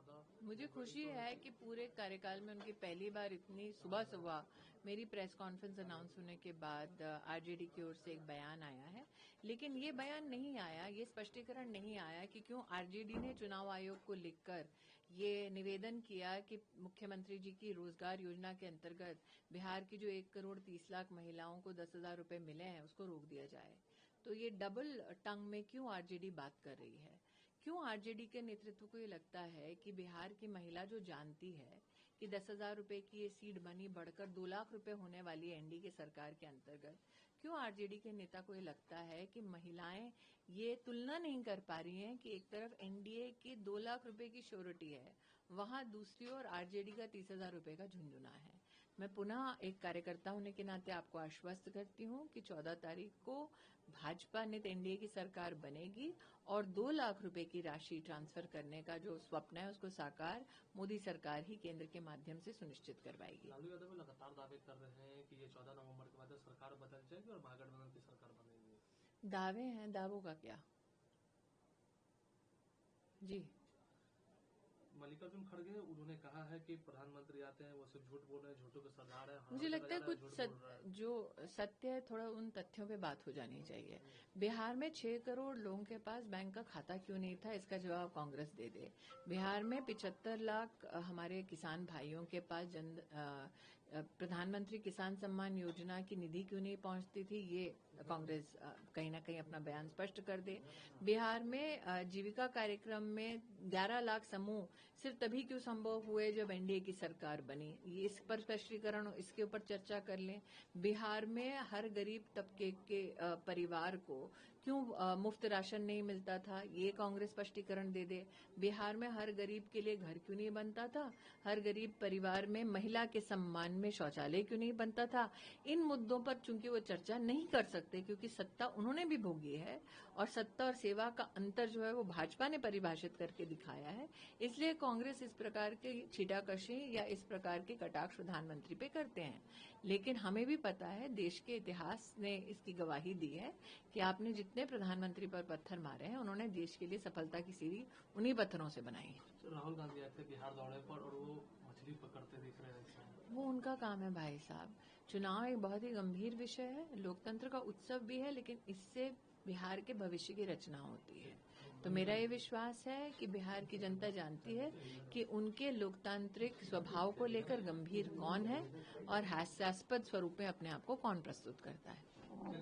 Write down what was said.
ज्यादा। मुझे खुशी है कि पूरे कार्यकाल में उनकी पहली बार इतनी सुबह सुबह मेरी प्रेस कॉन्फ्रेंस अनाउंस होने के बाद आरजेडी की ओर से एक बयान आया है। लेकिन ये बयान नहीं आया, ये स्पष्टीकरण नहीं आया कि क्यों आरजेडी ने चुनाव आयोग को लिखकर ये निवेदन किया कि मुख्यमंत्री जी की रोजगार योजना के अंतर्गत बिहार की जो 1,30,00,000 महिलाओं को 10,000 रुपए मिले हैं उसको रोक दिया जाए। तो ये डबल टंग में क्यों आरजेडी बात कर रही है? क्यों आरजेडी के नेतृत्व को ये लगता है कि बिहार की महिला जो जानती है कि 10,000 रुपए की ये सीड मनी बढ़कर 2 लाख रुपए होने वाली है एनडीए की सरकार के अंतर्गत, क्यों आरजेडी के नेता को ये लगता है कि महिलाएं ये तुलना नहीं कर पा रही हैं कि एक तरफ एनडीए की 2 लाख रुपए की श्योरिटी है, वहां दूसरी ओर आरजेडी का 30,000 रुपए का झुंझुना है। मैं पुनः एक कार्यकर्ता होने के नाते आपको आश्वस्त करती हूं कि 14 तारीख को भाजपा नेत एनडीए की सरकार बनेगी और 2 लाख रुपए की राशि ट्रांसफर करने का जो स्वप्न है उसको साकार मोदी सरकार ही केंद्र के माध्यम से सुनिश्चित करवाएगी। लालू यादव लगातार दावे कर रहे हैं कि ये 14 नवंबर के बाद सरकार बदल जाएगी और महागठबंधन की सरकार बनेगी। दावे हैं, दावों का क्या? जी, मल्लिकार्जुन खड़गे उन्होंने कहा है कि प्रधानमंत्री आते हैं वो सिर्फ झूठ बोल रहे हैं, झूठों के सरदार है। मुझे लगता है कुछ जो सत्य है थोड़ा उन तथ्यों पे बात हो जानी चाहिए। बिहार में 6 करोड़ लोगों के पास बैंक का खाता क्यों नहीं था, इसका जवाब कांग्रेस दे दे। बिहार में 75 लाख हमारे किसान भाइयों के पास प्रधानमंत्री किसान सम्मान योजना की निधि क्यों नहीं पहुंचती थी, ये कांग्रेस कहीं ना कहीं अपना बयान स्पष्ट कर दे। बिहार में जीविका कार्यक्रम में 11 लाख समूह सिर्फ तभी क्यों संभव हुए जब एनडीए की सरकार बनी, ये इस पर स्पष्टीकरण, इसके ऊपर चर्चा कर लें। बिहार में हर गरीब तबके के परिवार को क्यों मुफ्त राशन नहीं मिलता था, ये कांग्रेस स्पष्टीकरण दे दे। बिहार में हर गरीब के लिए घर क्यों नहीं बनता था, हर गरीब परिवार में महिला के सम्मान में शौचालय क्यों नहीं बनता था। इन मुद्दों पर चूंकि वो चर्चा नहीं कर सकते क्योंकि सत्ता उन्होंने भी भोगी है और सत्ता और सेवा का अंतर जो है वो भाजपा ने परिभाषित करके दिखाया है, इसलिए कांग्रेस इस प्रकार की छीटाकशी या इस प्रकार के कटाक्ष प्रधानमंत्री पे करते हैं। लेकिन हमें भी पता है, देश के इतिहास ने इसकी गवाही दी है कि आपने जितने प्रधानमंत्री पर पत्थर मारे हैं उन्होंने देश के लिए सफलता की सीढ़ी उन्हीं पत्थरों से बनाई है। राहुल गांधी आए थे बिहार दौरे पर और वो मछली पकड़ते दिख रहे हैं। वो उनका काम है भाई साहब। चुनाव एक बहुत ही गंभीर विषय है, लोकतंत्र का उत्सव भी है, लेकिन इससे बिहार के भविष्य की रचना होती है। तो मेरा ये विश्वास है कि बिहार की जनता जानती है कि उनके लोकतांत्रिक स्वभाव को लेकर गंभीर कौन है और हास्यास्पद स्वरूप में अपने आप को कौन प्रस्तुत करता है।